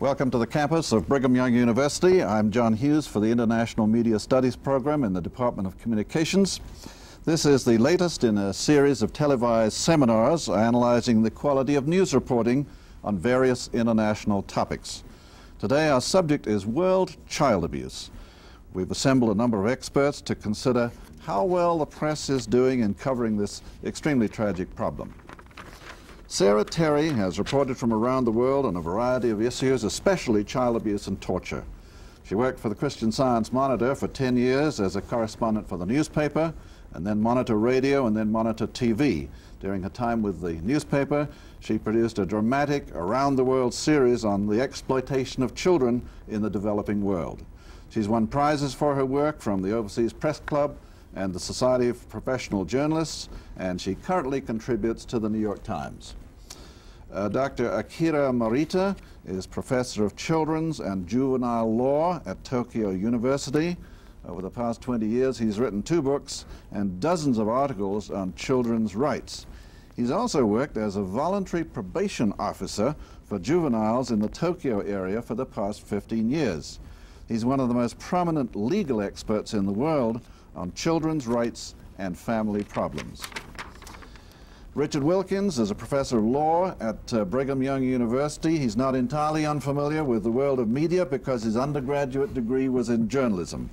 Welcome to the campus of Brigham Young University. I'm John Hughes for the International Media Studies program in the Department of Communications. This is the latest in a series of televised seminars analyzing the quality of news reporting on various international topics. Today our subject is world child abuse. We've assembled a number of experts to consider how well the press is doing in covering this extremely tragic problem. Sara Terry has reported from around the world on a variety of issues, especially child abuse and torture. She worked for the Christian Science Monitor for 10 years as a correspondent for the newspaper, and then Monitor Radio, and then Monitor TV. During her time with the newspaper, she produced a dramatic, around-the-world series on the exploitation of children in the developing world. She's won prizes for her work from the Overseas Press Club and the Society of Professional Journalists, and she currently contributes to the New York Times. Dr. Akira Morita is Professor of Children's and Juvenile Law at Toyo University. Over the past 20 years, he's written 2 books and dozens of articles on children's rights. He's also worked as a voluntary probation officer for juveniles in the Tokyo area for the past 15 years. He's one of the most prominent legal experts in the world on children's rights and family problems. Richard Wilkins is a professor of law at Brigham Young University. He's not entirely unfamiliar with the world of media because his undergraduate degree was in journalism.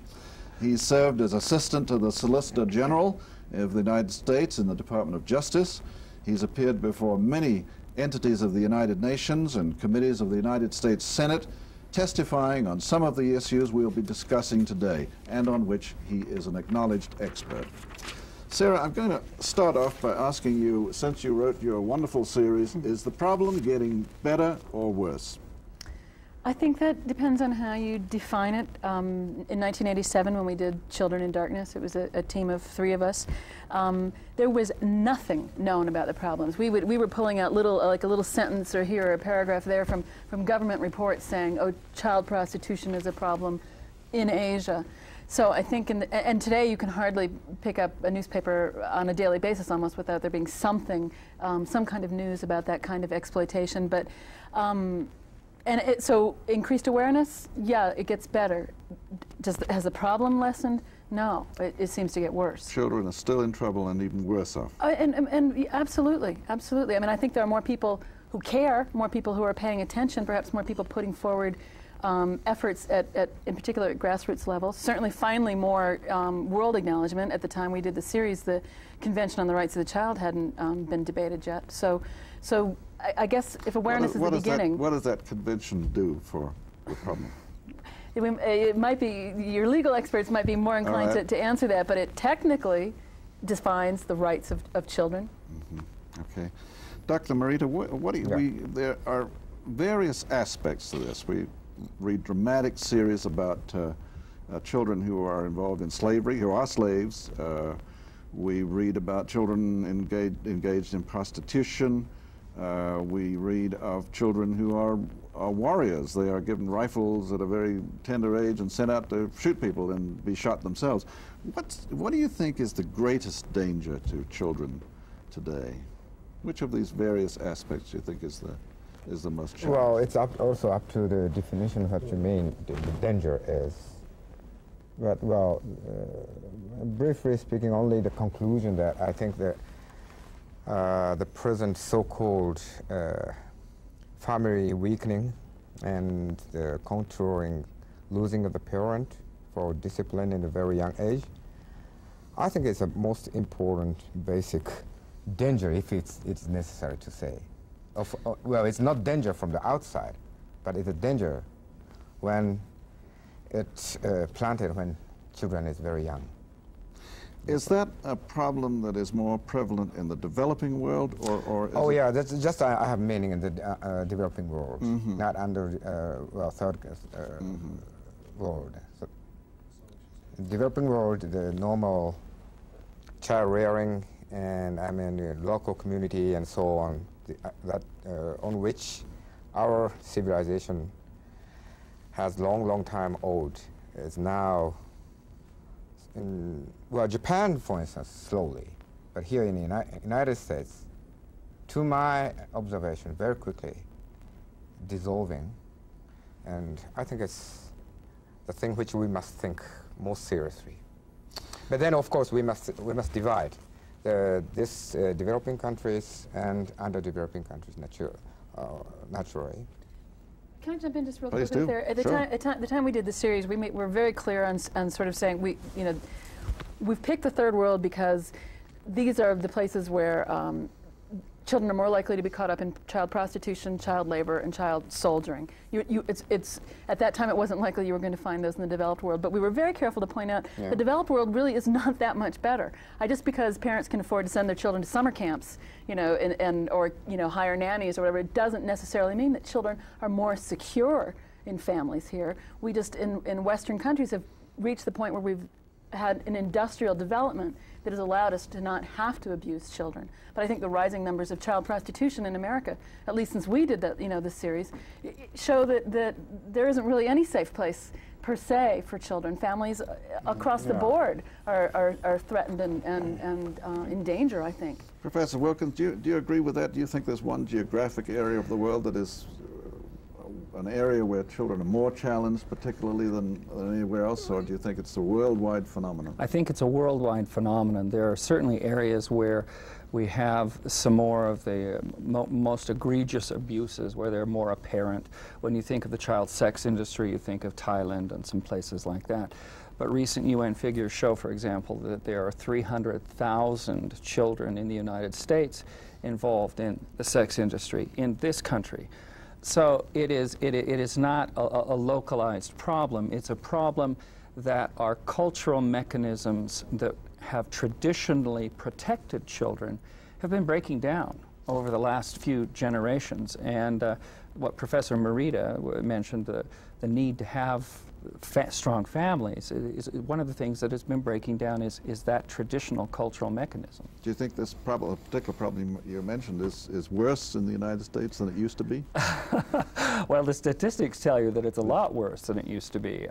He served as assistant to the Solicitor General of the United States in the Department of Justice. He's appeared before many entities of the United Nations and committees of the United States Senate, testifying on some of the issues we'll be discussing today and on which he is an acknowledged expert. Sara, I'm going to start off by asking you, since you wrote your wonderful series, is the problem getting better or worse? I think that depends on how you define it. In 1987, when we did Children in Darkness, it was a team of 3 of us. There was nothing known about the problems. We were pulling out like a little sentence or here or a paragraph there from government reports saying, oh, child prostitution is a problem in Asia. So I think, and today you can hardly pick up a newspaper on a daily basis almost without there being something, some kind of news about that kind of exploitation. But so increased awareness, yeah, it gets better. Has the problem lessened? No, it seems to get worse. Children are still in trouble and even worse off. And absolutely, absolutely. I mean, I think there are more people who care, more people who are paying attention, perhaps more people putting forward efforts in particular at grassroots level. Certainly, finally, more world acknowledgement. At the time we did the series, the Convention on the Rights of the Child hadn't been debated yet. So I guess if awareness is the beginning. What does that convention do for the problem? It might be, your legal experts might be more inclined to answer that, but it technically defines the rights of children. Mm-hmm. Okay. Dr. Morita, what do you, there are various aspects to this. We read dramatic series about children who are involved in slavery, who are slaves. We read about children engaged in prostitution. We read of children who are warriors. They are given rifles at a very tender age and sent out to shoot people and be shot themselves. What do you think is the greatest danger to children today? Which of these various aspects do you think is the most challenging? Well, it's also up to the definition of what you mean the danger is. But, well, briefly speaking, only the conclusion that I think that the present so-called family weakening and the contouring losing of the parent for discipline in a very young age, I think it's the most important basic danger, if it's necessary to say. Well, it's not danger from the outside, but it's a danger when it's planted when children is very young. Is that a problem that is more prevalent in the developing world, or is yeah, that's just I have meaning in the developing world, not under third world. So, in developing world, the normal child rearing and I mean the local community and so on, on which our civilization has long time old, is now well, Japan, for instance, slowly, but here in the United States, to my observation, very quickly dissolving And I think it's the thing which we must think more seriously. But then, of course, we must divide developing countries and underdeveloping countries naturally. Can I jump in just real Please quickly do. there? At the time we did the series, we're very clear on sort of saying we've picked the third world because these are the places where children are more likely to be caught up in child prostitution, child labor, and child soldiering. It's at that time it wasn't likely you were going to find those in the developed world, but we were very careful to point out the developed world really is not that much better. Just because parents can afford to send their children to summer camps, or hire nannies or whatever, it doesn't necessarily mean that children are more secure in families here. We just in Western countries have reached the point where we've had an industrial development that has allowed us to not have to abuse children. But I think the rising numbers of child prostitution in America, at least since we did that, this series, show that there isn't really any safe place per se for children. Families across the board are threatened and in danger, I think. Professor Wilkins, do you agree with that? Do you think there's one geographic area of the world that is an area where children are more challenged, particularly than anywhere else, or do you think it's a worldwide phenomenon? I think it's a worldwide phenomenon. There are certainly areas where we have some more of the most egregious abuses, where they're more apparent. When you think of the child sex industry, you think of Thailand and some places like that. But recent UN figures show, for example, that there are 300,000 children in the United States involved in the sex industry in this country. So it is not a localized problem. It's a problem that our cultural mechanisms that have traditionally protected children have been breaking down over the last few generations. And what Professor Morita mentioned, the need to have strong families, is one of the things that has been breaking down is that traditional cultural mechanism. Do you think this particular problem you mentioned is worse in the United States than it used to be? Well, the statistics tell you that it's a lot worse than it used to be.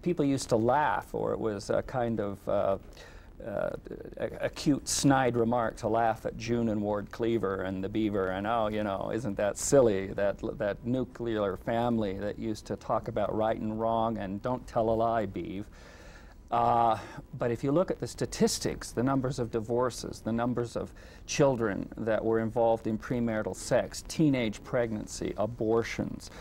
People used to laugh, or it was a kind of a cute snide remark to laugh at June and Ward Cleaver and the beaver, and isn't that silly, that nuclear family that used to talk about right and wrong and don't tell a lie, Beav. But if you look at the statistics, the numbers of divorces, the numbers of children that were involved in premarital sex, teenage pregnancy, abortions,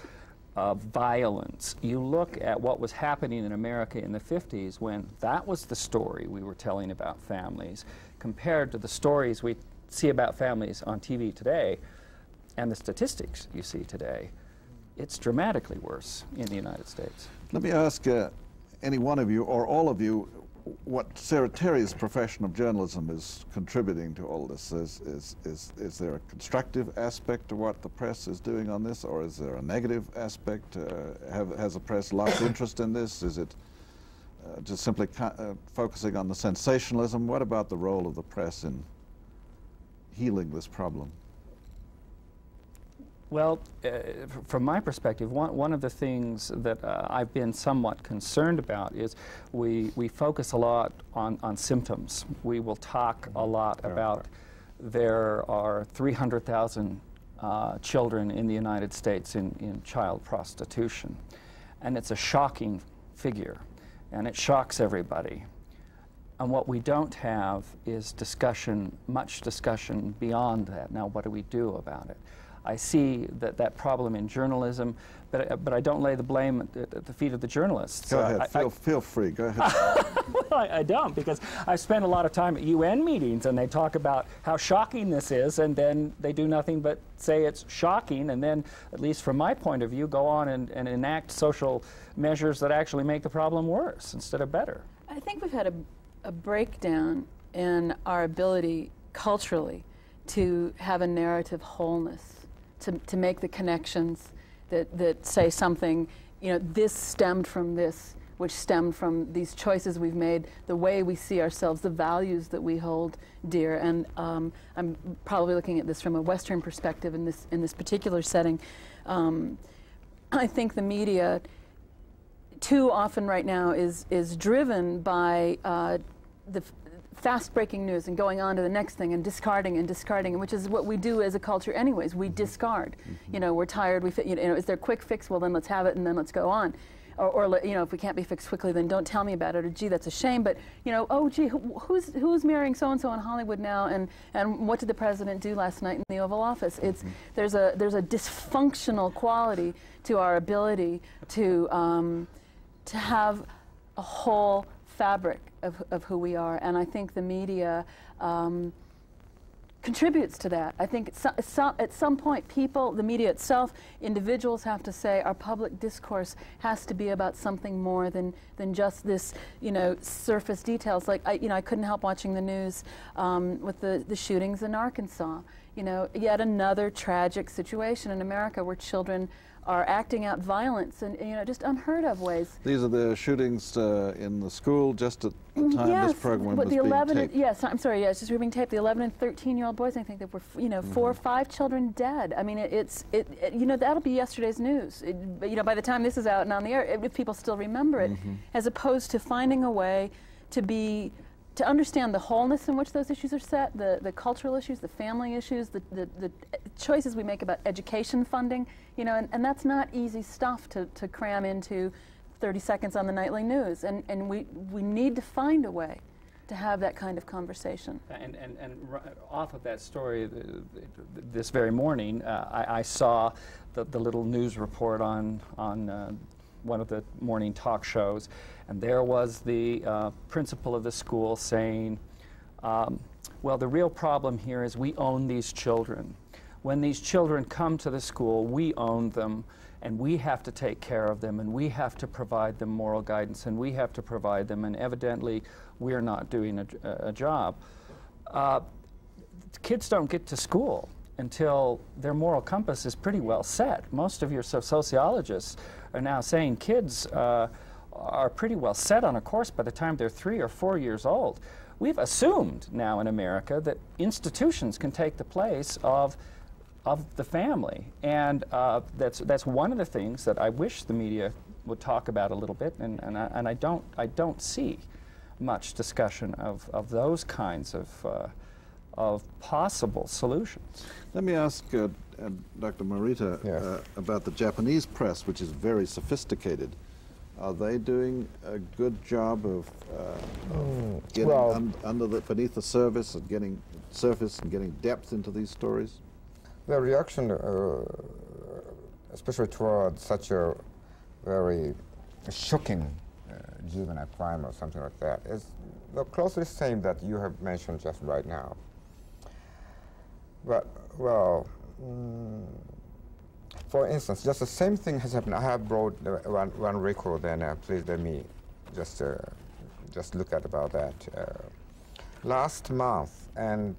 violence. You look at what was happening in America in the 50s when that was the story we were telling about families, compared to the stories we see about families on TV today and the statistics you see today. It's dramatically worse in the United States. Let me ask any one of you or all of you what Sara Terry's profession of journalism is contributing to all this. Is there a constructive aspect to what the press is doing on this, or is there a negative aspect? Has the press lost interest in this? Is it just simply focusing on the sensationalism? What about the role of the press in healing this problem? Well, from my perspective, one of the things that I've been somewhat concerned about is we focus a lot on symptoms. We will talk a lot about there are 300,000 children in the United States in child prostitution. And it's a shocking figure, and it shocks everybody. And what we don't have is much discussion beyond that. Now, what do we do about it? I see that problem in journalism, but I don't lay the blame at the feet of the journalists. Go ahead, feel free, go ahead. Well, I don't, because I spend a lot of time at UN meetings and they talk about how shocking this is, and then they do nothing but say it's shocking, and then, at least from my point of view, go on and enact social measures that actually make the problem worse instead of better. I think we've had a breakdown in our ability culturally to have a narrative wholeness, to make the connections that say something, this stemmed from this, which stemmed from these choices we've made, the way we see ourselves, the values that we hold dear. And I'm probably looking at this from a Western perspective in this particular setting. I think the media too often right now is driven by fast breaking news and going on to the next thing and discarding, which is what we do as a culture anyways. We discard. You know, we're tired, you know, is there a quick fix? Well, then let's have it and then let's go on. Or you know, if we can't be fixed quickly, then don't tell me about it. Or gee, that's a shame. But you know, oh gee, who's marrying so and so in Hollywood now? And what did the president do last night in the Oval Office? It's there's a dysfunctional quality to our ability to have a whole fabric of who we are. And I think the media contributes to that. I think at some point, people, the media itself, individuals have to say our public discourse has to be about something more than just this, you know, surface details. Like I couldn't help watching the news with the shootings in Arkansas. You know, yet another tragic situation in America where children are acting out violence in, you know, just unheard of ways. These are the shootings in the school just at the time this program was being taped. Yes, I'm sorry, yes, just being taped. The 11 and 13-year-old boys, I think there were, you know, 4 or 5 children dead. I mean, you know, that'll be yesterday's news. You know, by the time this is out and on the air, if people still remember it, as opposed to finding a way to understand the wholeness in which those issues are set, the cultural issues, the family issues, the choices we make about education funding, you know, and that's not easy stuff to cram into 30 seconds on the nightly news. And we need to find a way to have that kind of conversation. And off of that story, this very morning, I saw the little news report on one of the morning talk shows, and there was the principal of the school saying, well, the real problem here is we own these children. When these children come to the school, we own them, and we have to take care of them, and we have to provide them moral guidance, and we have to provide them, and evidently we're not doing a job. Kids don't get to school until their moral compass is pretty well set. Most of your sociologists are now saying kids are pretty well set on a course by the time they're 3 or 4 years old. We've assumed now in America that institutions can take the place of the family, and that's one of the things that I wish the media would talk about a little bit, and I don't see much discussion of those kinds of possible solutions. Let me ask Dr. Morita about the Japanese press, which is very sophisticated. Are they doing a good job of getting beneath the surface and getting depth into these stories? The reaction, especially toward such a very shocking juvenile crime or something like that, is the closest same that you have mentioned just right now. But, well, for instance, just the same thing has happened. I have brought one record, and please let me just look at about that. Last month, and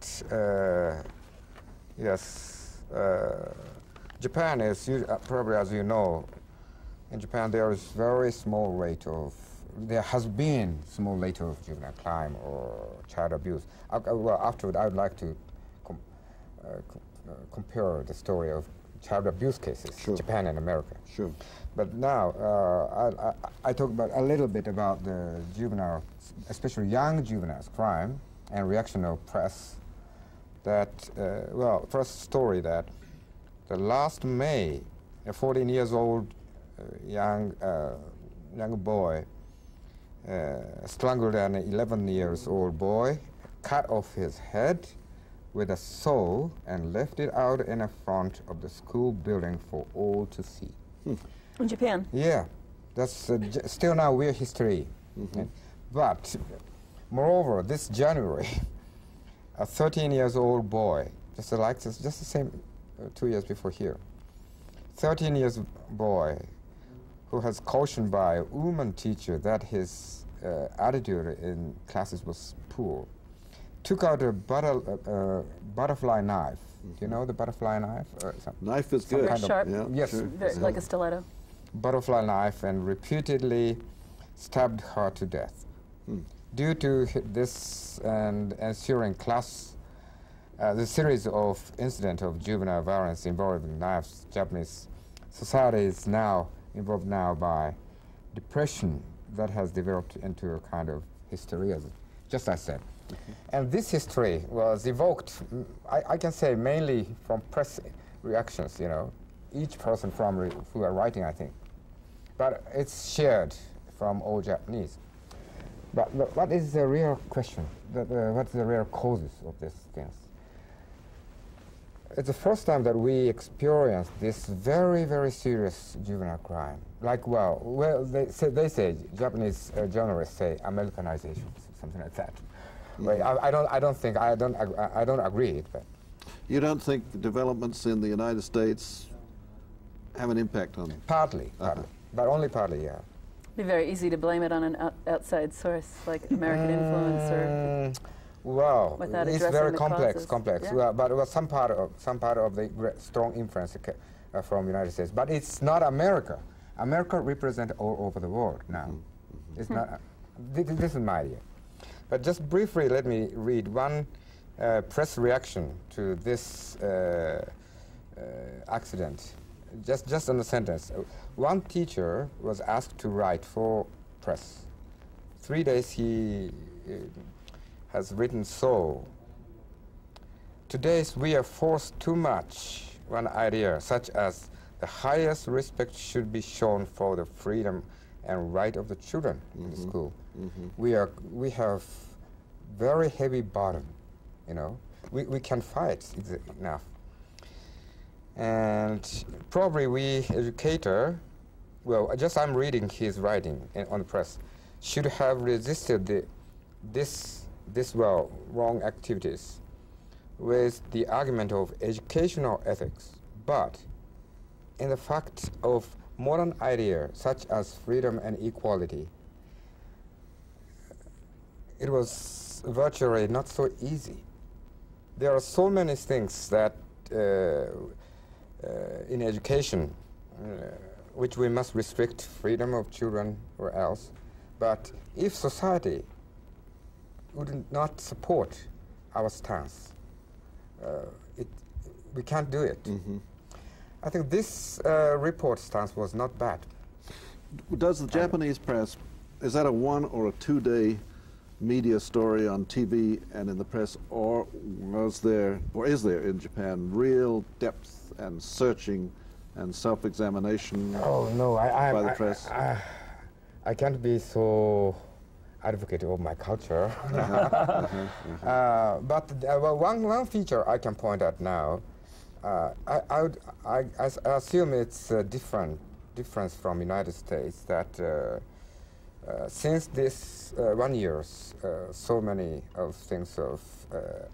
yes, Japan is, probably as you know, in Japan there is very small rate of, there has been small rate of juvenile crime or child abuse. Well, afterward, I would like to compare the story of child abuse cases, Japan and America. Sure. But now, I talk about a little bit about the juvenile, especially young juveniles crime and reaction of press. That, well, first story that the last May, a 14 years old young boy strangled an 11 years old boy, cut off his head with a saw and left it out in the front of the school building for all to see. In Japan? Yeah, that's still now weird history. But moreover, this January, a 13 years old boy, just the same 2 years before here, 13 years boy who has cautioned by a woman teacher that his attitude in classes was poor, took out a butterfly knife. Do you know the butterfly knife? Knife is good. Very sharp. Yeah, yes. sure. Like a stiletto. Butterfly knife, and repeatedly stabbed her to death. Due to this and ensuing the series of incidents of juvenile violence involving knives, Japanese society is now involved now by depression that has developed into a kind of hysteria, just as I said. And this history was evoked, I can say, mainly from press reactions, you know, each person who are writing, I think. But it's shared from all Japanese. But what is the real question? What's the real causes of these things? It's the first time that we experienced this very, very serious juvenile crime. Like, they say Japanese journalists say Americanization, something like that. Right? I don't agree. But You don't think the developments in the United States have an impact on it? Partly, but only partly, yeah. It'd be very easy to blame it on an outside source, like American influence, or well, without it's addressing very the complex. causes. Yeah. Well, but it was some part of the strong influence from the United States. But it's not America. America represents all over the world now. It's not. This is my idea. But just briefly, let me read one press reaction to this accident. Just on the sentence. One teacher was asked to write for press. 3 days he has written so. Today's we are forced too much. One idea, such as the highest respect should be shown for the freedom and right of the children in the school. We have very heavy burden, you know. We can fight enough. And probably we educator, well, just I'm reading his writing on the press, should have resisted this wrong activities with the argument of educational ethics, but in the fact of modern idea such as freedom and equality, it was virtually not so easy. There are so many things that in education which we must restrict freedom of children or else, but if society would not support our stance, we can't do it. I think this report stance was not bad. Does the Japanese press, is that a 1 or a 2 day media story on TV and in the press, or is there in Japan real depth and searching and self-examination by the press? I can't be so advocate of my culture. But one feature I can point out now, I assume it's a difference from United States that since this 1 year, so many of things of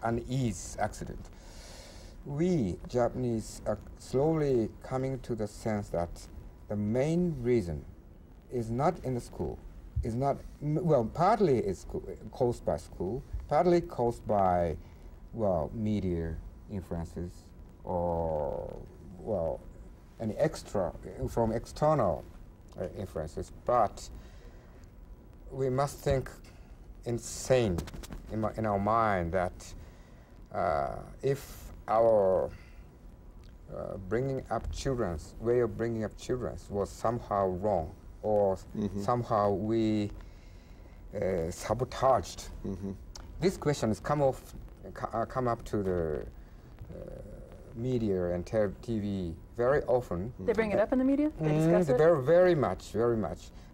unease accident, we Japanese are slowly coming to the sense that the main reason is not in the school, is not, well, partly it's caused by school, partly caused by, well, media influences or, well, any from external influences, but we must think insane in our mind that if our way of bringing up children was somehow wrong, or somehow we sabotaged. This question has come up to the media and TV very often. They bring it up in the media? They discuss it? Very much.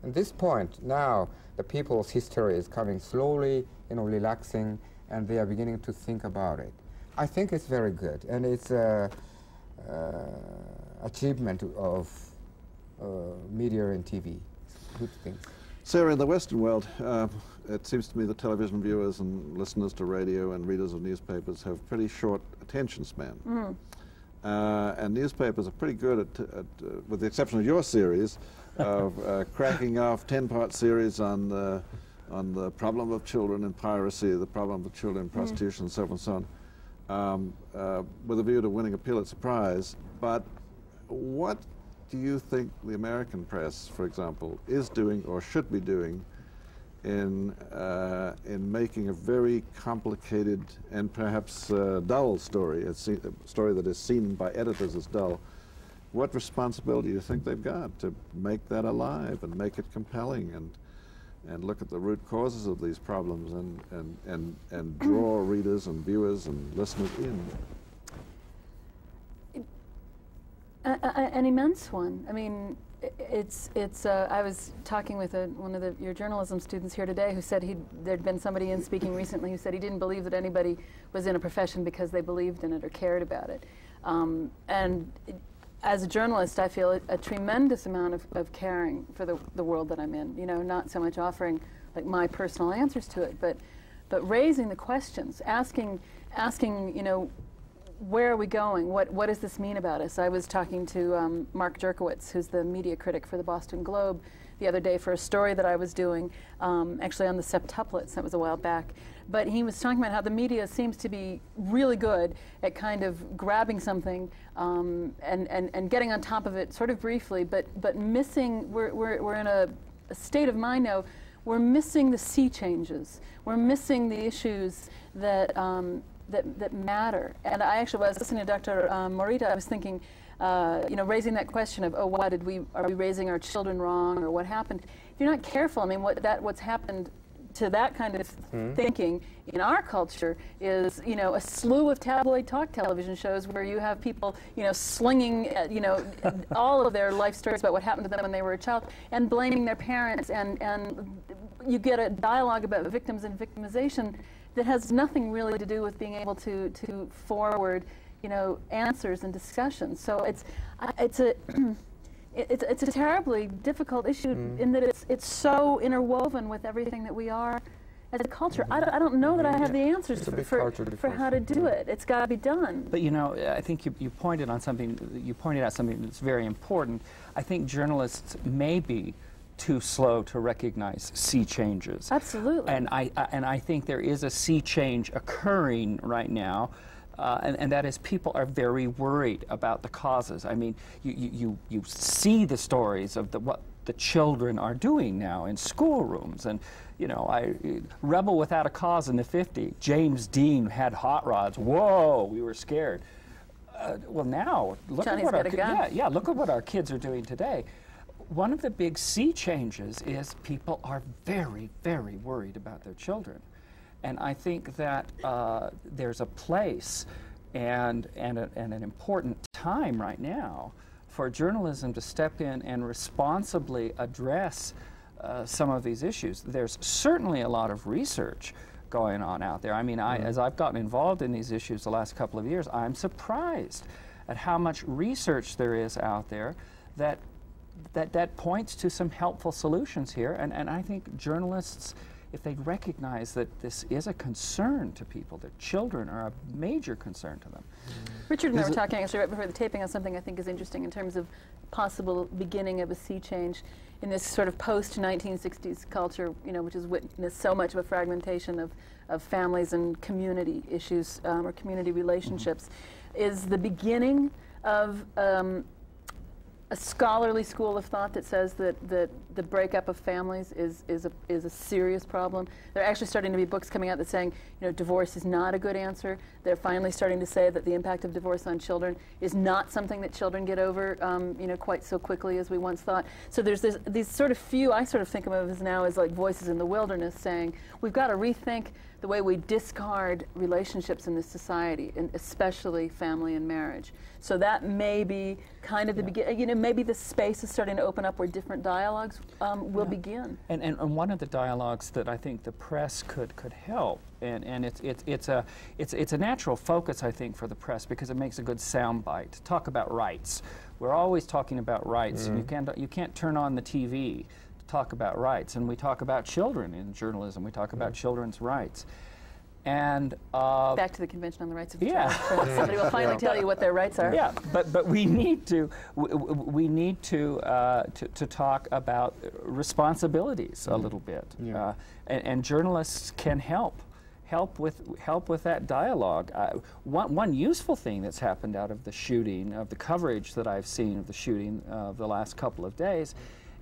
At this point, now the people's history is coming slowly, relaxing, and they are beginning to think about it. I think it's very good, and it's an achievement of media and TV. Good thing. Sarah, in the Western world, it seems to me that television viewers and listeners to radio and readers of newspapers have pretty short attention span. And newspapers are pretty good at with the exception of your series, of cracking off 10-part series on the problem of children in piracy, the problem of children in prostitution, and so forth and so on, with a view to winning a Pulitzer Prize. But what do you think the American press, for example, is doing or should be doing in making a very complicated and perhaps dull story, a story that is seen by editors as dull? What responsibility do you think they've got to make that alive and make it compelling and look at the root causes of these problems and draw readers and viewers and listeners in? An immense one. I mean, I was talking with one of your journalism students here today who said there'd been somebody in speaking recently who said he didn't believe that anybody was in a profession because they believed in it or cared about it. As a journalist, I feel a tremendous amount of caring for the world that I'm in. You know, not so much offering like my personal answers to it, but raising the questions, asking, you know, where are we going? What does this mean about us? I was talking to Mark Jerkowitz, who's the media critic for the Boston Globe, the other day for a story that I was doing, actually on the septuplets. That was a while back. But he was talking about how the media seems to be really good at kind of grabbing something and getting on top of it sort of briefly, but missing, we're in a state of mind now, we're missing the sea changes. We're missing the issues that matter. And I actually was listening to Dr. Morita. I was thinking, you know, raising that question of, oh, are we raising our children wrong, or what happened? If you're not careful, I mean, what's happened to that kind of thinking in our culture is, you know, a slew of tabloid talk television shows where you have people, you know, slinging, you know, all of their life stories about what happened to them when they were a child and blaming their parents, and you get a dialogue about victims and victimization that has nothing really to do with being able to forward, you know, answers and discussions. So it's a terribly difficult issue in that it's so interwoven with everything that we are as a culture. I don't know that I have the answers for how to do it. It's got to be done. But you know, I think you pointed out something that's very important. I think journalists may be too slow to recognize sea changes. Absolutely. And I think there is a sea change occurring right now, and that is people are very worried about the causes. I mean, you see the stories of what the children are doing now in schoolrooms, and you know, Rebel Without a Cause in the '50s, James Dean had hot rods. Whoa, we were scared. Well, now look at what look at what our kids are doing today. One of the big sea changes is people are very, very worried about their children. And I think that there's a place and an important time right now for journalism to step in and responsibly address some of these issues. There's certainly a lot of research going on out there. I mean, as I've gotten involved in these issues the last couple of years, I'm surprised at how much research there is out there that points to some helpful solutions here, and I think journalists, if they recognize that this is a concern to people, that children are a major concern to them. Richard and I were talking actually right before the taping on something I think is interesting in terms of possible beginning of a sea change in this sort of post-1960s culture, you know, which has witnessed so much of a fragmentation of families and community issues or community relationships, is the beginning of a scholarly school of thought that says that the breakup of families is a serious problem. There are actually starting to be books coming out that saying, you know, divorce is not a good answer. They're finally starting to say that the impact of divorce on children is not something that children get over, you know, quite so quickly as we once thought. So there's these sort of few, I sort of think of them as now as like voices in the wilderness saying, we've got to rethink the way we discard relationships in this society, and especially family and marriage. So that may be kind of the beginning, you know, maybe the space is starting to open up where different dialogues will begin. And one of the dialogues that I think the press could help, and it's a natural focus, I think, for the press, because it makes a good soundbite to talk about rights. We're always talking about rights, and you can't turn on the TV to talk about rights. And we talk about children in journalism. We talk about children's rights. And back to the Convention on the Rights of the Child. Somebody will finally tell you what their rights are. Yeah, but we need to talk about responsibilities a little bit, and journalists can help with that dialogue. One useful thing that's happened out of the shooting, of the coverage that I've seen of the shooting of the last couple of days,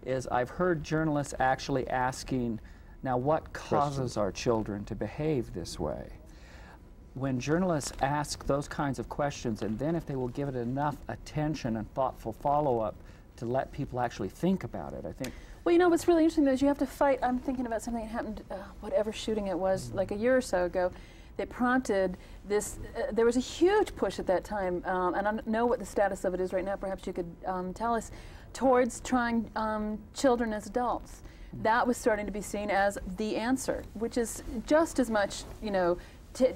is I've heard journalists actually asking, now, what causes our children to behave this way? When journalists ask those kinds of questions, and then if they will give it enough attention and thoughtful follow-up to let people actually think about it, I think Well, you know, what's really interesting though is you have to fight. I'm thinking about something that happened, whatever shooting it was, like a year or so ago, that prompted this. There was a huge push at that time, and I don't know what the status of it is right now. Perhaps you could tell us, towards trying children as adults. That was starting to be seen as the answer, which is just as much, you know,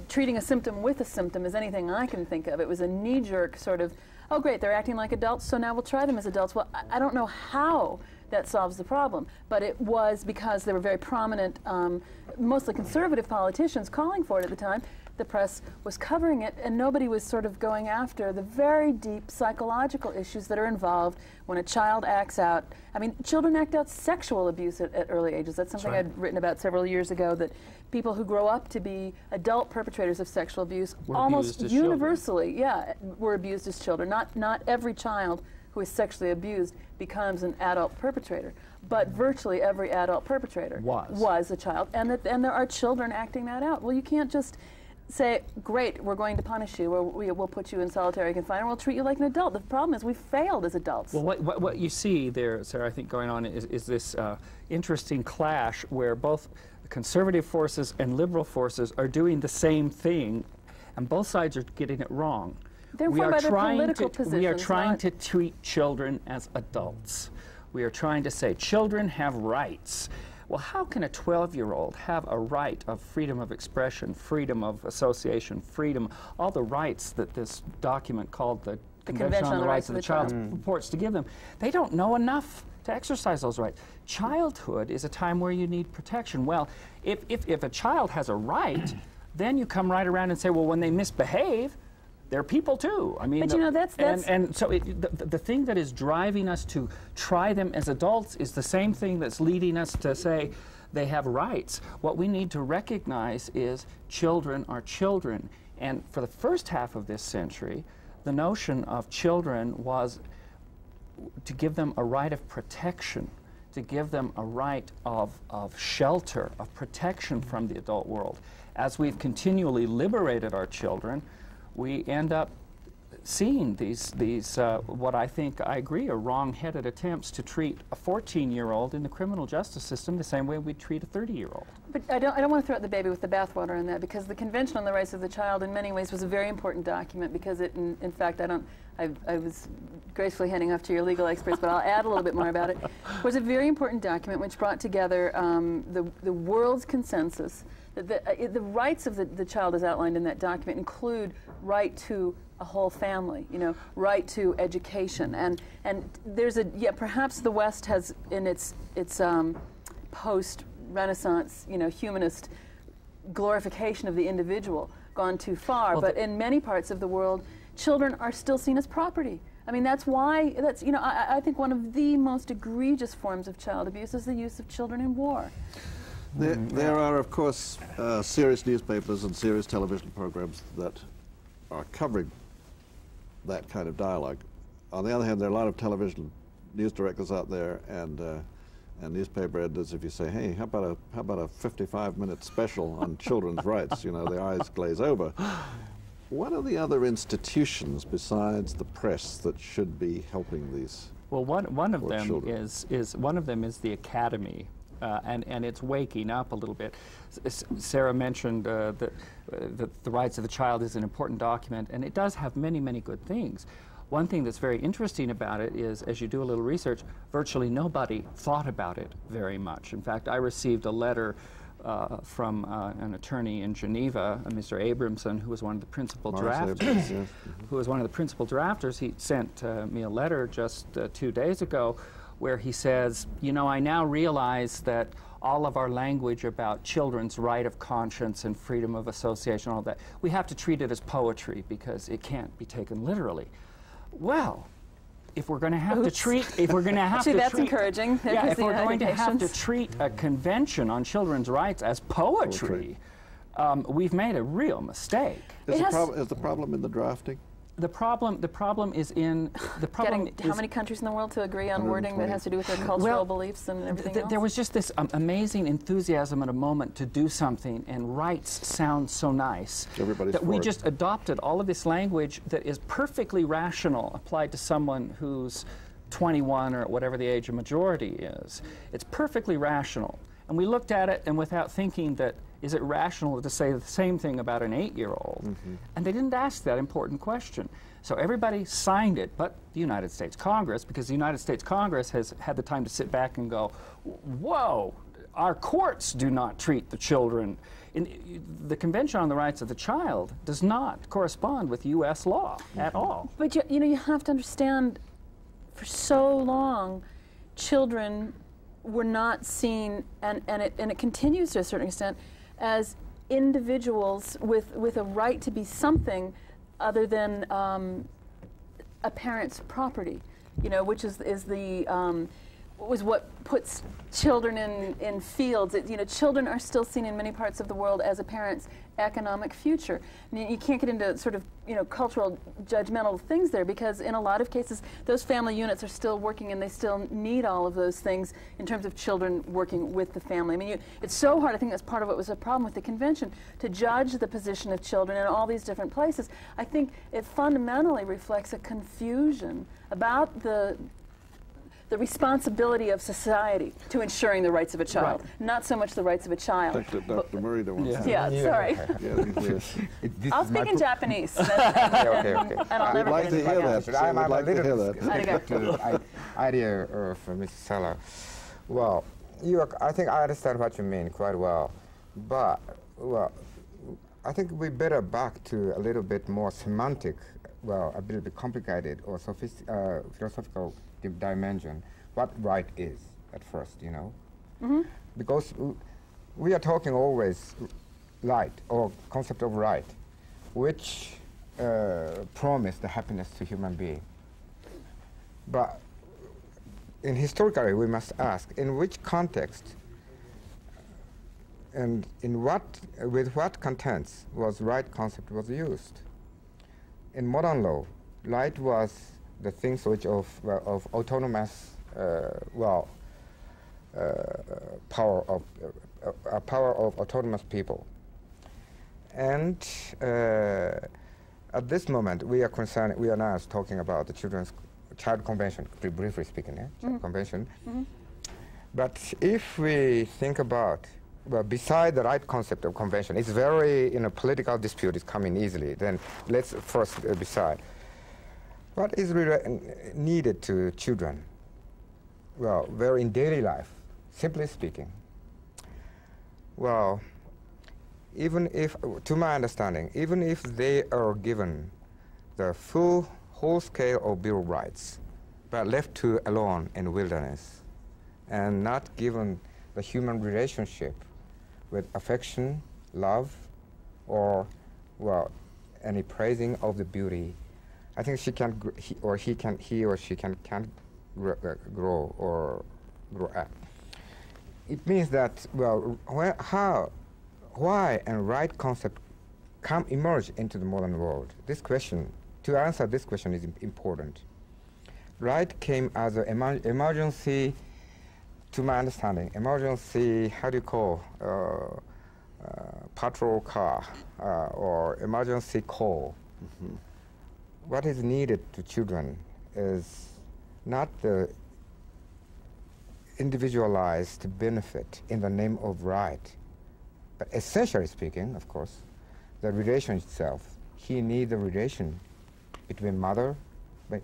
treating a symptom with a symptom as anything I can think of. It was a knee-jerk sort of, oh great, they're acting like adults, so now we'll try them as adults. Well, I don't know how that solves the problem, but it was because there were very prominent, mostly conservative politicians calling for it at the time. The press was covering it, and nobody was sort of going after the very deep psychological issues that are involved when a child acts out. I mean, children act out sexual abuse at early ages. That's something I'd written about several years ago, that people who grow up to be adult perpetrators of sexual abuse almost universally, were abused as children. Not every child who is sexually abused becomes an adult perpetrator, but virtually every adult perpetrator was a child, and there are children acting that out. Well, you can't just say, great, we're going to punish you, or we'll put you in solitary confinement, we'll treat you like an adult. The problem is we failed as adults. Well, what you see there, Sarah, I think going on is this interesting clash where both conservative forces and liberal forces are doing the same thing, and both sides are getting it wrong. They're by their political positions. We are trying to treat children as adults. We are trying to say children have rights. Well, how can a 12-year-old have a right of freedom of expression, freedom of association, freedom, all the rights that this document called the Convention on the Rights of the Child purports to give them? They don't know enough to exercise those rights. Childhood is a time where you need protection. Well, if a child has a right, then you come right around and say, well, when they misbehave, they're people too. I mean, but you know, that's and so the thing that is driving us to try them as adults is the same thing that's leading us to say they have rights. What we need to recognize is children are children, and for the first half of this century, the notion of children was to give them a right of protection, to give them a right of shelter, of protection from the adult world. As we've continually liberated our children, we end up seeing these what I think, I agree, are wrong-headed attempts to treat a 14-year-old in the criminal justice system the same way we treat a 30-year-old. But I don't want to throw out the baby with the bathwater on that, because the Convention on the Rights of the Child in many ways was a very important document, because it, in fact, I was gracefully handing off to your legal experts, but I'll add a little bit more about it. It was a very important document which brought together the world's consensus. The rights of the child as outlined in that document include right to a whole family, you know, right to education, and there's perhaps the West has in its post-Renaissance, you know, humanist glorification of the individual gone too far, but in many parts of the world, children are still seen as property. I mean, that's why, you know, I think one of the most egregious forms of child abuse is the use of children in war. There are, of course, serious newspapers and serious television programs that are covering that kind of dialogue. On the other hand, there are a lot of television news directors out there and newspaper editors. If you say, "Hey, how about a 55-minute special on children's rights?" You know, their eyes glaze over. What are the other institutions besides the press that should be helping these? Well, one of them children? is the Academy. And it's waking up a little bit. Sarah mentioned that the Rights of the Child is an important document, and it does have many, many good things. One thing that's very interesting about it is, as you do a little research, virtually nobody thought about it very much. In fact, I received a letter from an attorney in Geneva, Mr. Abramson, who was one of the principal drafters. Who was one of the principal drafters. He sent me a letter just 2 days ago, where he says, you know, I now realize that all of our language about children's right of conscience and freedom of association, all that, we have to treat it as poetry because it can't be taken literally. Well, if we're going to have to treat, if we're going to have See, to that's treat, encouraging. yeah, if we're going to have to treat a convention on children's rights as poetry, we've made a real mistake. Is the problem in the drafting? The problem is in the problem. Getting how many countries in the world to agree on wording that has to do with their cultural beliefs and everything else? There was just this amazing enthusiasm at a moment to do something, and rights sound so nice that we just adopted all of this language that is perfectly rational applied to someone who's 21 or whatever the age of majority is. It's perfectly rational. And we looked at it, and without thinking that, is it rational to say the same thing about an 8-year-old? And they didn't ask that important question. So everybody signed it, but the United States Congress, because the United States Congress has had the time to sit back and go, whoa, our courts do not treat the children. The Convention on the Rights of the Child does not correspond with U.S. law at all. But you know, you have to understand, for so long, children were not seen, and it continues to a certain extent, as individuals with a right to be something other than a parent's property, you know, which was what puts children in fields. You know, children are still seen in many parts of the world as a parent's economic future. I mean, you can't get into sort of, you know, cultural judgmental things there, because in a lot of cases those family units are still working and they still need all of those things in terms of children working with the family. I mean, it's so hard. I think that's part of what was a problem with the convention, to judge the position of children in all these different places. I think it fundamentally reflects a confusion about the responsibility of society to ensuring the rights of a child, not so much the rights of a child. I think that Dr. Morita wants to. Yeah, sorry. I'll speak in Japanese. Okay. And I'll never like get to hear that. But I'm like to hear that. the idea of Ms. Sara. Well, I think I understand what you mean quite well, but I think we better back to a little bit more semantic, a little bit complicated or philosophical dimension, what right is at first, you know, because we are talking always right, or concept of right, which promise the happiness to human being. But historically, we must ask, in which context and with what contents was right concept was used? In modern law, right was the things which of autonomous power of autonomous people. And at this moment, we are now talking about the Child Convention, briefly speaking, Child Convention. But if we think about, beside the right concept of convention, it's very, political dispute is coming easily. Then let's first beside. What is really needed to children? Well, very in daily life, simply speaking. Well, even if, to my understanding, even if they are given the whole scale of Bill of Rights, but left alone in wilderness, and not given the human relationship with affection, love, or, any praising of the beauty, I think he or she can't grow up. It means that, why and right concept emerge into the modern world? This question, to answer this question, is important. Right came as an emergency, to my understanding, emergency, how do you call, patrol car, or emergency call. What is needed to children is not the individualized benefit in the name of right, but essentially speaking, of course, the relation itself. He needs a relation between mother, but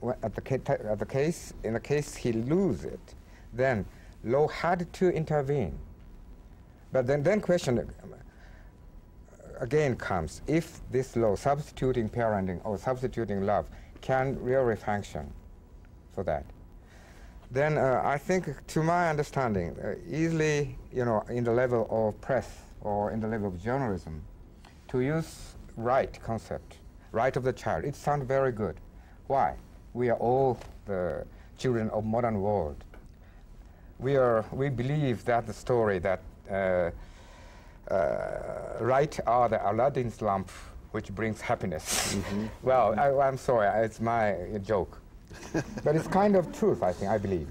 in the case he loses it, then law had to intervene. But then question again comes, if this law, substituting parenting or substituting love, can really function for that, then I think, to my understanding, easily, in the level of press or in the level of journalism, to use right concept, right of the child, it sounds very good. Why? We are all the children of modern world. We believe that the story that right are the Aladdin's lamp which brings happiness. Well, I'm sorry, it's my joke. But it's kind of truth, I believe.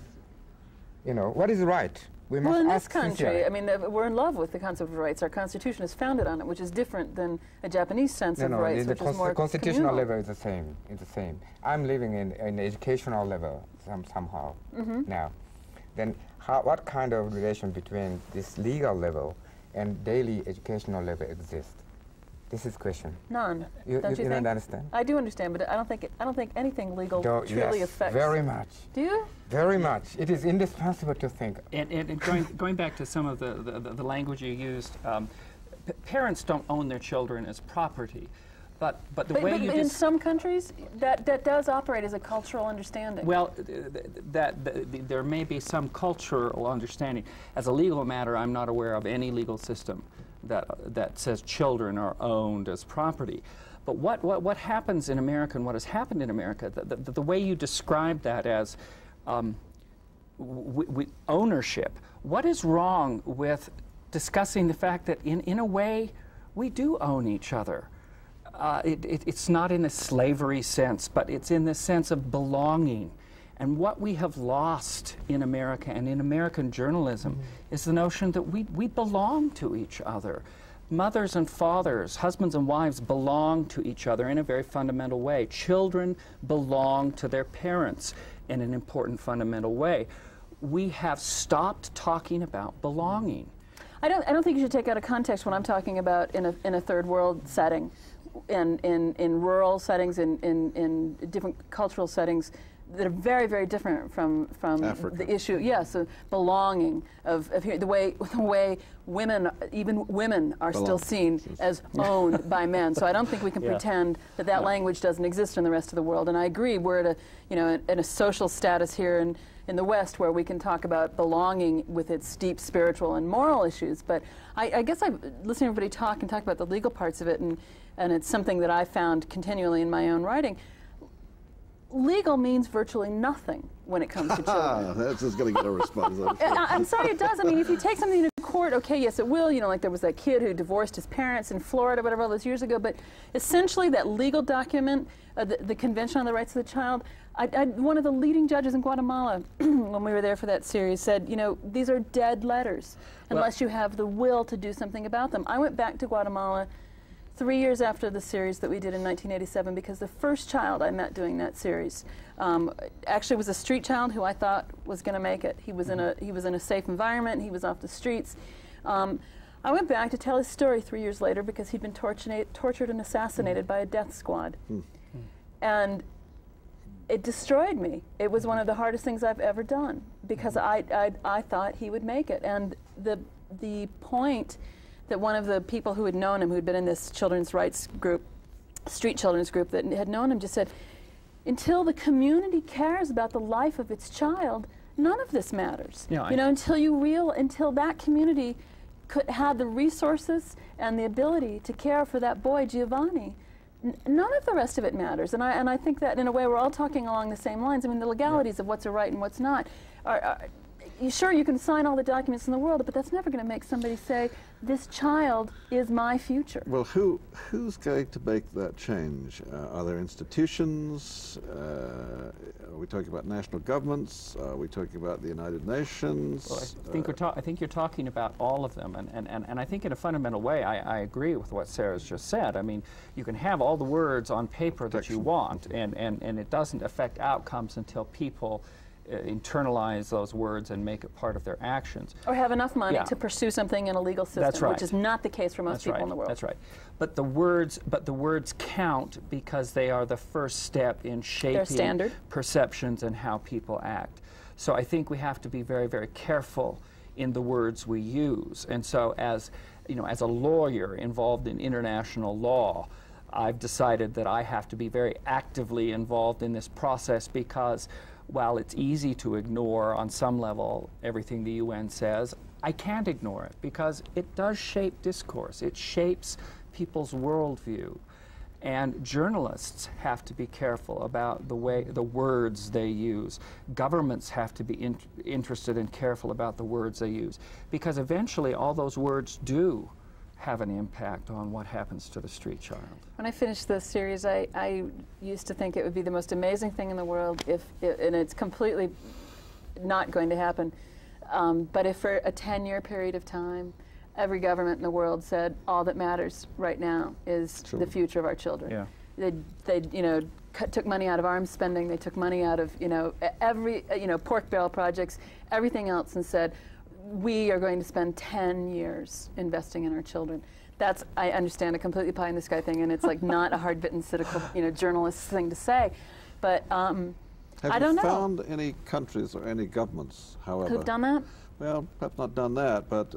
What is right? We must well, in this ask country, sincerely. I mean, we're in love with the concept of rights. Our Constitution is founded on it, which is different than a Japanese sense of rights, which is more the constitutional communal. level is the same. It's the same. I'm living in educational level somehow now. Then what kind of relation between this legal level and daily educational level exists? This is question. None. You don't you think? don't understand? I do understand, but I don't think anything legal truly yes, affects. very much. Do you? Very much. It is indispensable to think. And going back to some of the language you used, parents don't own their children as property, but the way you in some countries that does operate as a cultural understanding. well, there may be some cultural understanding. As a legal matter, I'm not aware of any legal system that says children are owned as property. But what happens in America and what has happened in America, the way you describe that as ownership, what is wrong with discussing the fact that in a way we do own each other? It's not in a slavery sense, but it's in the sense of belonging. And what we have lost in America and in American journalism is the notion that we belong to each other. Mothers and fathers, husbands and wives belong to each other in a very fundamental way. Children belong to their parents in an important fundamental way. We have stopped talking about belonging. I don't think you should take out of context what I'm talking about in a third world setting, in rural settings, in different cultural settings that are very, very different from Africa. the issue, yes, of belonging, of the way women, even women, are still seen as owned by men. So I don't think we can pretend that language doesn't exist in the rest of the world. And I agree, we're at in a social status here in the West where we can talk about belonging with its deep spiritual and moral issues. But I guess I've listened to everybody talk about the legal parts of it, and it's something that I found continually in my own writing. Legal means virtually nothing when it comes to children. That's just going to get a response. I'm sorry, it does. I mean, if you take something to court, okay, yes, it will. Like there was that kid who divorced his parents in Florida, whatever, all those years ago. But essentially, that legal document, the Convention on the Rights of the Child, one of the leading judges in Guatemala, when we were there for that series, said, these are dead letters unless you have the will to do something about them. I went back to Guatemala 3 years after the series that we did in 1987, because the first child I met doing that series actually was a street child who I thought was going to make it. He was in a safe environment. He was off the streets. I went back to tell his story 3 years later because he'd been tortured and assassinated by a death squad, and it destroyed me. It was one of the hardest things I've ever done because I thought he would make it, and the point that one of the people who had known him, who had been in this children's rights group, street children's group that had known him, just said, until the community cares about the life of its child, none of this matters. Yeah, until that community had the resources and the ability to care for that boy, Giovanni, none of the rest of it matters. And I think that in a way we're all talking along the same lines. I mean, the legalities of what's a right and what's not sure, you can sign all the documents in the world, but that's never going to make somebody say, this child is my future. Well, who's going to make that change? Are there institutions? Are we talking about national governments? Are we talking about the United Nations? Well, I think you're talking about all of them, and I think in a fundamental way, I agree with what Sarah's just said. I mean, you can have all the words on paper that you want, and it doesn't affect outcomes until people internalize those words and make it part of their actions. Or have enough money to pursue something in a legal system, That's right. which is not the case for most people in the world. That's right. But the words count because they are the first step in shaping perceptions and how people act. So I think we have to be very, very careful in the words we use. And so as a lawyer involved in international law, I've decided that I have to be very actively involved in this process because while it's easy to ignore on some level everything the UN says, I can't ignore it because it does shape discourse. It shapes people's worldview. And journalists have to be careful about the words they use. Governments have to be interested and careful about the words they use because eventually all those words do have an impact on what happens to the street child. When I finished this series, I used to think it would be the most amazing thing in the world and it's completely not going to happen, But if for a 10-year period of time, every government in the world said all that matters right now is the future of our children. Yeah. They you know, took money out of arms spending. They took money out of, you know, every, you know, pork barrel projects, everything else, and said, we are going to spend 10 years investing in our children. That's, I understand, a completely pie in the sky thing, and it's like not a hard-bitten, cynical, you know, journalist thing to say. But I don't know. Have you found any countries or any governments, however, who've done that? Well, perhaps not done that, but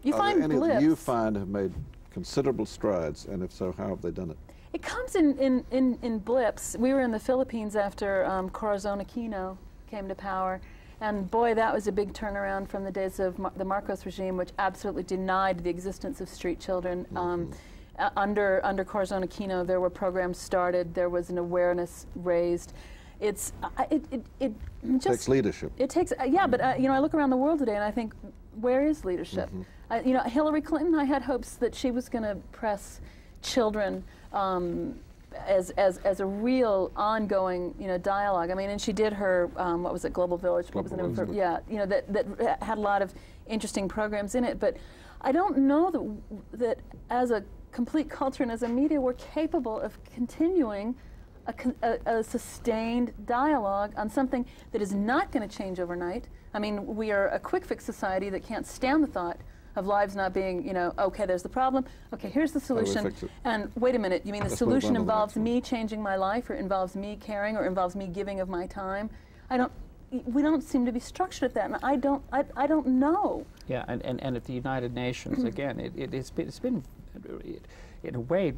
You are find there any blips. that you find have made considerable strides, and if so, how have they done it? It comes in blips. We were in the Philippines after Corazon Aquino came to power, and boy, that was a big turnaround from the days of the Marcos regime, which absolutely denied the existence of street children. Under Corazon Aquino, there were programs started. There was an awareness raised. It's it just takes leadership. It takes yeah, but you know, I look around the world today and I think, where is leadership? You know, Hillary Clinton, I had hopes that she was going to press children as a real ongoing, you know, dialogue. I mean, and she did her what was it, Global Village? What was the name of her? Yeah, you know, that had a lot of interesting programs in it. But I don't know that as a complete culture and as a media, we're capable of continuing a sustained dialogue on something that is not going to change overnight. I mean, we are a quick fix society that can't stand the thought of lives not being, you know, okay, there's the problem, okay, here's the solution, and wait a minute, you mean the solution involves me changing my life, or involves me caring, or involves me giving of my time? We don't seem to be structured at that, and I don't know. Yeah, and at the United Nations, again, it's been in a way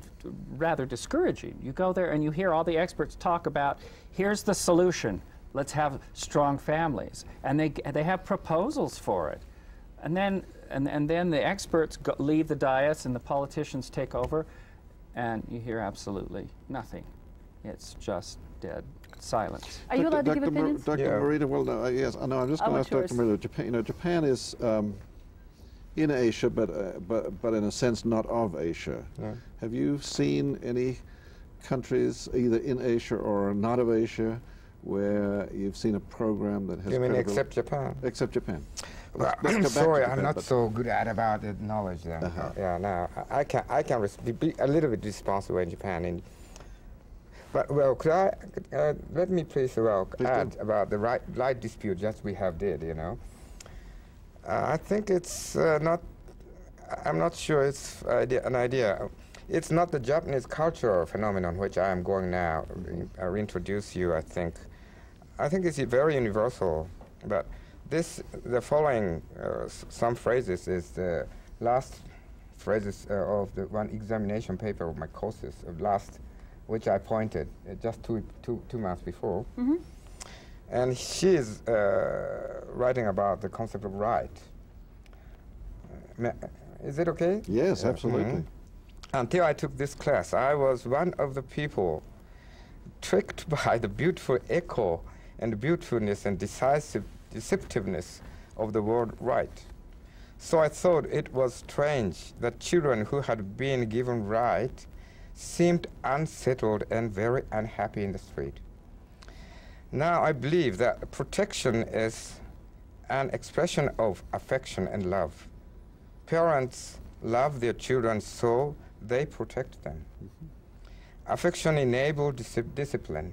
rather discouraging. You go there and you hear all the experts talk about, here's the solution, let's have strong families, and they have proposals for it, and then the experts leave the dais and the politicians take over, and you hear absolutely nothing. It's just dead silence. Are you allowed to give opinions? Dr. Morita, well, no, yes, I know. I'm just going to ask Dr. Morita. Japan, you know, Japan is in Asia, but in a sense not of Asia. Yeah. Have you seen any countries, either in Asia or not of Asia, where you've seen a program that has... You mean except Japan? Except Japan. Well, I'm sorry, I'm not so good about the knowledge then. Yeah, now I can be a little bit responsible in Japan. But well, could I let me please add about the right dispute just we have did. You know, I think it's not. I'm not sure it's an idea. It's not the Japanese cultural phenomenon which I am going now introduce you. I think it's very universal, but. The following some phrases is the last phrases of the one examination paper of my courses of last, which I pointed just two months before. And she is writing about the concept of right. Is it okay? Yes, absolutely. Until I took this class, I was one of the people tricked by the beautiful echo and the beautifulness and deceptiveness of the word right. So I thought it was strange that children who had been given right seemed unsettled and very unhappy in the street. Now I believe that protection is an expression of affection and love. Parents love their children, so they protect them. Affection enables discipline.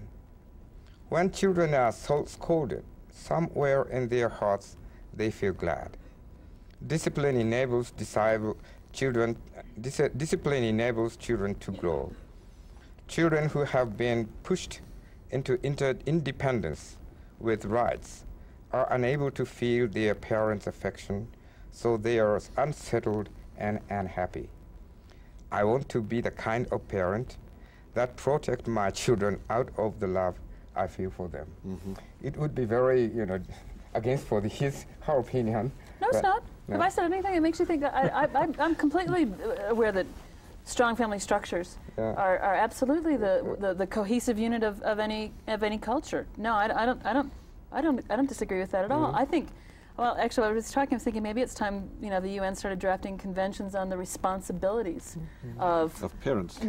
When children are scolded, somewhere in their hearts they feel glad. Discipline enables children to grow. Children who have been pushed into interdependence with rights are unable to feel their parents' affection, so they are unsettled and unhappy. I want to be the kind of parent that protect my children out of the love I feel for them. It would be very, you know, against for her opinion. No, it's not. No. Have I said anything that makes you think? I'm completely aware that strong family structures are absolutely the cohesive unit of any culture. No, I don't disagree with that at all. I think. Well, actually, I was thinking maybe it's time, you know, the UN started drafting conventions on the responsibilities of parents,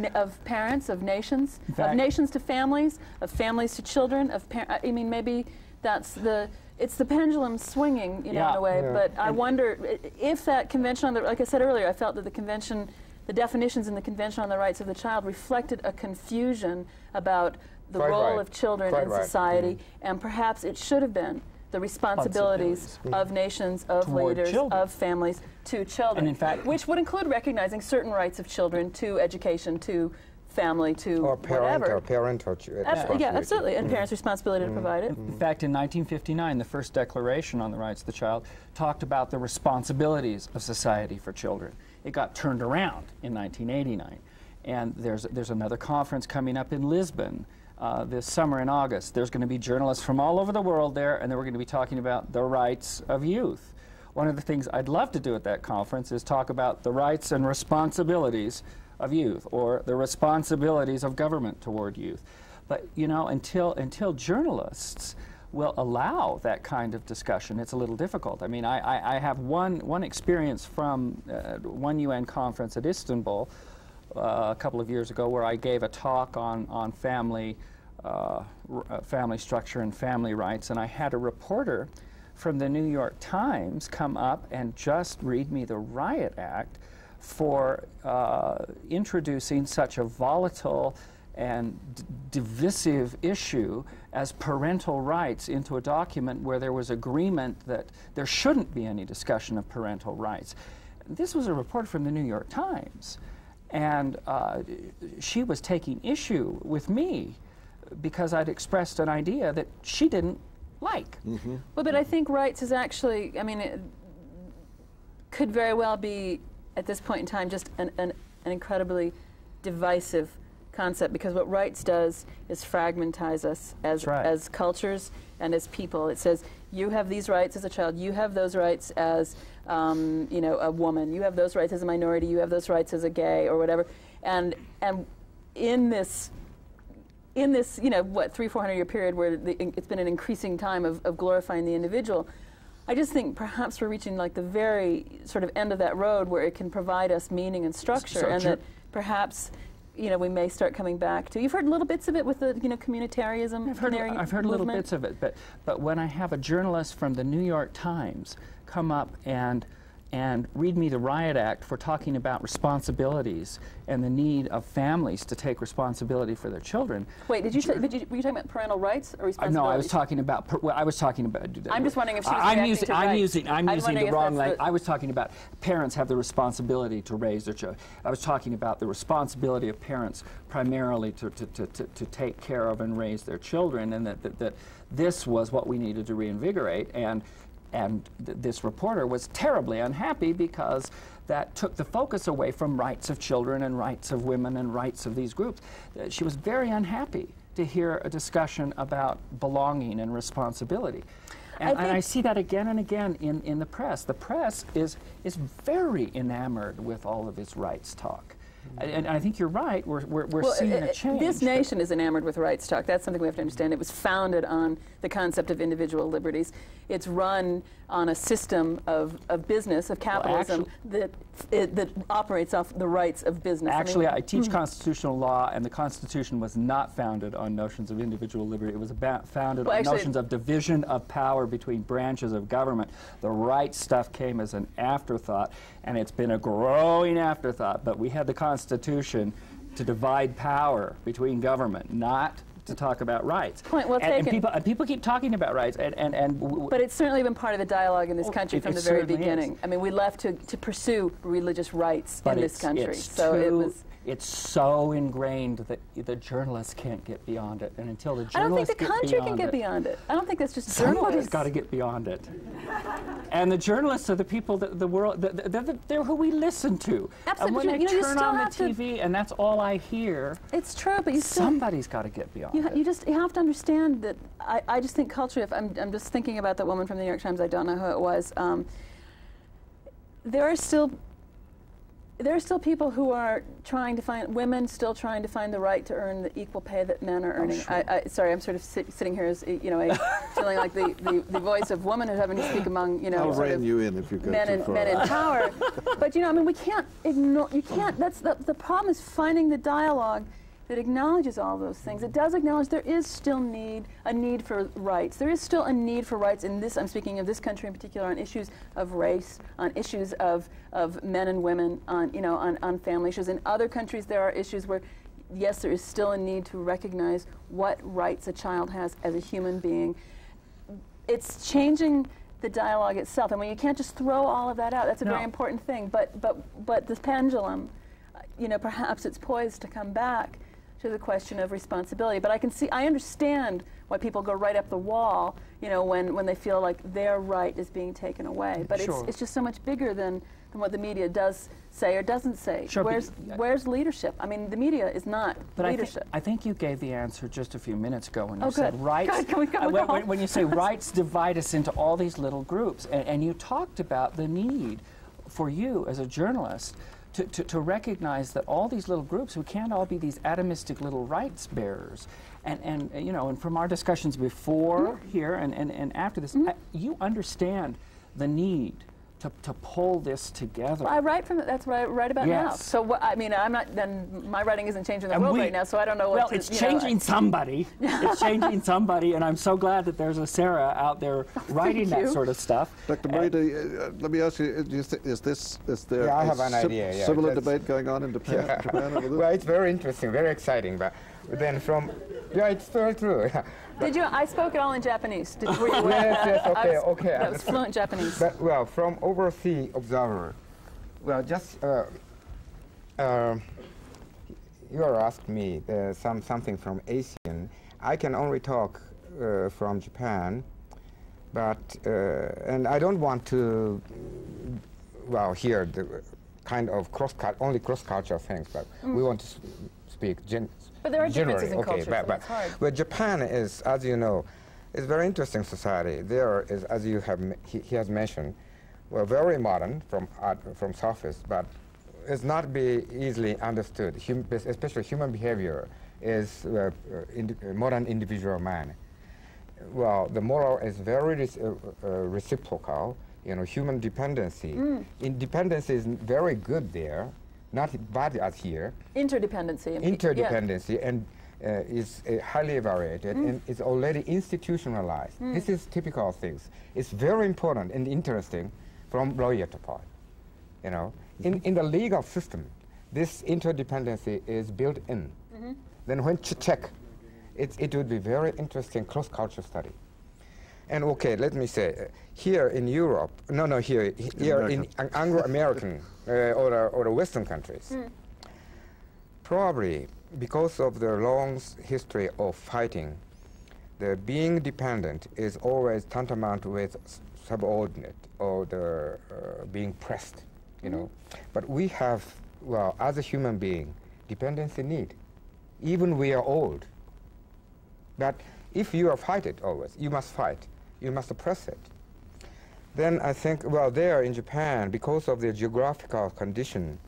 of nations, of nations to families, of families to children, I mean, maybe it's the pendulum swinging, you know, in a way. But I wonder if that convention on the, like I said earlier, I felt that the convention, the definitions in the Convention on the Rights of the Child reflected a confusion about the role of children in society, and perhaps it should have been the responsibilities of nations, of leaders, of families to children, and in fact, which would include recognizing certain rights of children to education, to family, to whatever. Or parental responsibility. Yeah, absolutely, and parents' responsibility to provide it. In fact, in 1959, the first Declaration on the Rights of the Child talked about the responsibilities of society for children. It got turned around in 1989, and there's another conference coming up in Lisbon this summer in August. There's going to be journalists from all over the world there, and then we're going to be talking about the rights of youth. One of the things I'd love to do at that conference is talk about the rights and responsibilities of youth, or the responsibilities of government toward youth. But, you know, until journalists will allow that kind of discussion, it's a little difficult. I mean, I have one experience from one UN conference at Istanbul a couple of years ago, where I gave a talk on family structure and family rights, and I had a reporter from the New York Times come up and just read me the Riot Act for introducing such a volatile and divisive issue as parental rights into a document where there was agreement that there shouldn't be any discussion of parental rights. This was a reporter from the New York Times. And she was taking issue with me because I'd expressed an idea that she didn't like. Well, but I think rights is actually, I mean, it could very well be, at this point in time, just an incredibly divisive concept, because what rights does is fragmentize us as cultures and as people. It says, you have these rights as a child, you have those rights as you know, a woman, you have those rights as a minority, you have those rights as a gay or whatever, and in this you know, what, 300-400 year period where it's been an increasing time of glorifying the individual, I just think perhaps we're reaching like the very sort of end of that road where it can provide us meaning and structure, and that perhaps, you know, we may start coming back to. You've heard little bits of it with the, you know, communitarianism. I've heard little bits of it, but when I have a journalist from the New York Times come up and read me the Riot Act for talking about responsibilities and the need of families to take responsibility for their children. Wait, were you talking about parental rights or responsibilities? No, I was talking about. I'm just wondering if she was I'm using the wrong language. I was talking about parents have the responsibility to raise their children. I was talking about the responsibility of parents primarily to take care of and raise their children, and that this was what we needed to reinvigorate. And this reporter was terribly unhappy because that took the focus away from rights of children and rights of women and rights of these groups. She was very unhappy to hear a discussion about belonging and responsibility. And I see that again and again in the press. The press is very enamored with all of this rights talk. And I think you're right. We're seeing a change. This nation is enamored with rights talk. That's something we have to understand. It was founded on the concept of individual liberties. It's run on a system of business, of capitalism, that operates off the rights of business. Actually, I teach constitutional law, and the Constitution was not founded on notions of individual liberty. It was founded on notions of division of power between branches of government. The rights stuff came as an afterthought, and it's been a growing afterthought. But we had the Constitution to divide power between government, not to talk about rights. Point well taken. And people keep talking about rights, but it's certainly been part of the dialogue in this country from the very beginning. I mean, we left to pursue religious rights in this country. It's so ingrained that the journalists can't get beyond it, and until the journalists I don't think the country can get beyond it. I don't think that's just journalists. Somebody's got to get beyond it. And the journalists are the people that the world, they're who we listen to. Absolutely. And when I turn on the TV and that's all I hear, it's true, but somebody's got to get beyond it. You have to understand that I just think culture, if I'm just thinking about that woman from the New York Times, I don't know who it was, there are still people who are trying to find, women still trying to find the right to earn the equal pay that men are earning. Sorry, I'm sort of sitting here as, you know, feeling like the voice of womanhood, having to speak among, you know, I'll rein you in if you go men in power. But, you know, I mean, we can't ignore, that's the problem is finding the dialogue that acknowledges all those things. It does acknowledge there is still a need for rights. There is still a need for rights in this, I'm speaking of this country in particular, on issues of race, on issues of men and women, on, you know, on family issues. In other countries there are issues where, yes, there is still a need to recognize what rights a child has as a human being. It's changing the dialogue itself. I mean, you can't just throw all of that out. That's a very important thing. But this pendulum, you know, perhaps it's poised to come back to the question of responsibility. But I understand why people go right up the wall, you know, when they feel like their right is being taken away. But it's just so much bigger than what the media does say or doesn't say. Sure, where's leadership? I mean, the media is not leadership. I think you gave the answer just a few minutes ago when you said good. rights. God, can we go when you say rights divide us into all these little groups, and you talked about the need for you as a journalist to recognize that all these little groups, we can't all be these atomistic little rights bearers. And you know, and from our discussions before here and after this, you understand the need to pull this together. Well, I write from that's what I write about now. So I mean, I'm not. Then my writing isn't changing the world right now. So I don't know. Well, it's changing somebody. It's changing somebody, and I'm so glad that there's a Sara out there writing that sort of stuff. Dr. Morita, let me ask you: is there I have an idea, similar debate going on in Japan over this? Well, it's very interesting, very exciting. But then it's very true. Did you? I spoke it all in Japanese. Were you aware yes, okay. That was fluent Japanese. But, well, from overseas observer, well, just you are asking me something from Asian. I can only talk from Japan, but and I don't want to hear the kind of cross-cultural things, but we want to speak but there are differences in culture, cultures, so it's hard. But Japan is, as you know, is a very interesting society. There is, as you have, he has mentioned, well, very modern from surface, but it's not be easily understood. Especially human behavior is modern individual man. Well, the moral is very reciprocal. You know, human dependency. Independence is very good there. Not bad as here. Interdependency. Interdependency, and is highly evaluated and is already institutionalized. This is typical things. It's very important and interesting from lawyer to part. You know, in the legal system, this interdependency is built in. Then when you check, it would be very interesting cross-cultural study. And okay, let me say, here in Europe, here in Anglo-American or the Western countries, probably because of the long history of fighting, the being dependent is always tantamount with subordinate or the being pressed, you know. But we have, well, as a human being, dependency need. Even we are old. But if you are fighting always, you must fight. You must oppress it. Then I think, well, there in Japan, because of the geographical condition,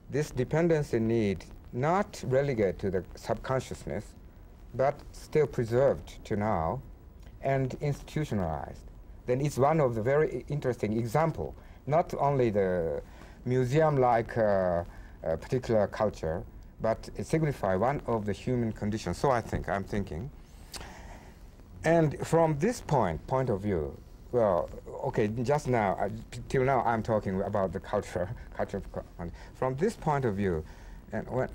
this dependency need not relegated to the subconsciousness, but still preserved to now and institutionalized. Then it's one of the very interesting example, not only the museum-like particular culture, but it signifies one of the human conditions. So I'm thinking. And from this point of view, well, okay, just now, till now I'm talking about the culture. From this point of view, and when,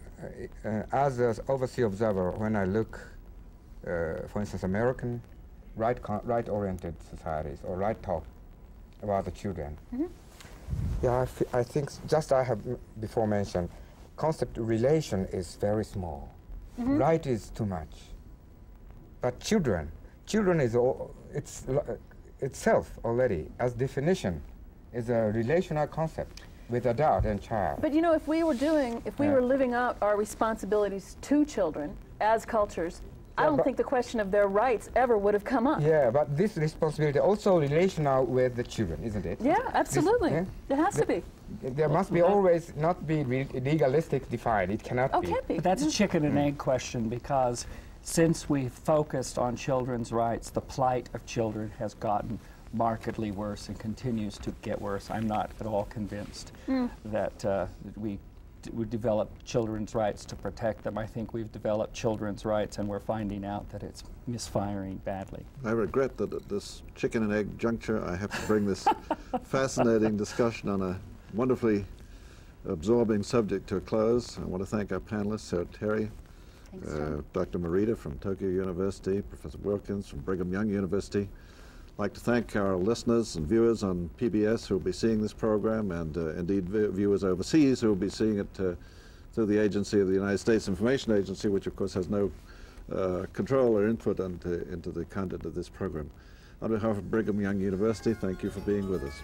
as an overseas observer, when I look, for instance, American right-oriented societies or right talk about the children, yeah, I think just I have before mentioned, concept relation is very small. Right is too much. But children is itself already, as definition, is a relational concept with adult and child. But you know, if we were living out our responsibilities to children as cultures, I don't think the question of their rights ever would have come up. Yeah, but this responsibility also relational with the children, isn't it? Yeah, absolutely. It has to be. There must be always not be legalistic defined. It cannot be. Can't be. But that's a chicken and egg question, because since we focused on children's rights, the plight of children has gotten markedly worse and continues to get worse. I'm not at all convinced that we we developed children's rights to protect them. I think we've developed children's rights and we're finding out that it's misfiring badly. I regret that at this chicken and egg juncture I have to bring this fascinating discussion on a wonderfully absorbing subject to a close. I want to thank our panelists, Sara Terry, Dr. Morita from Toyo University, Professor Wilkins from Brigham Young University. I'd like to thank our listeners and viewers on PBS who will be seeing this program, and indeed viewers overseas who will be seeing it through the agency of the United States Information Agency, which of course has no control or input into the content of this program. On behalf of Brigham Young University, thank you for being with us.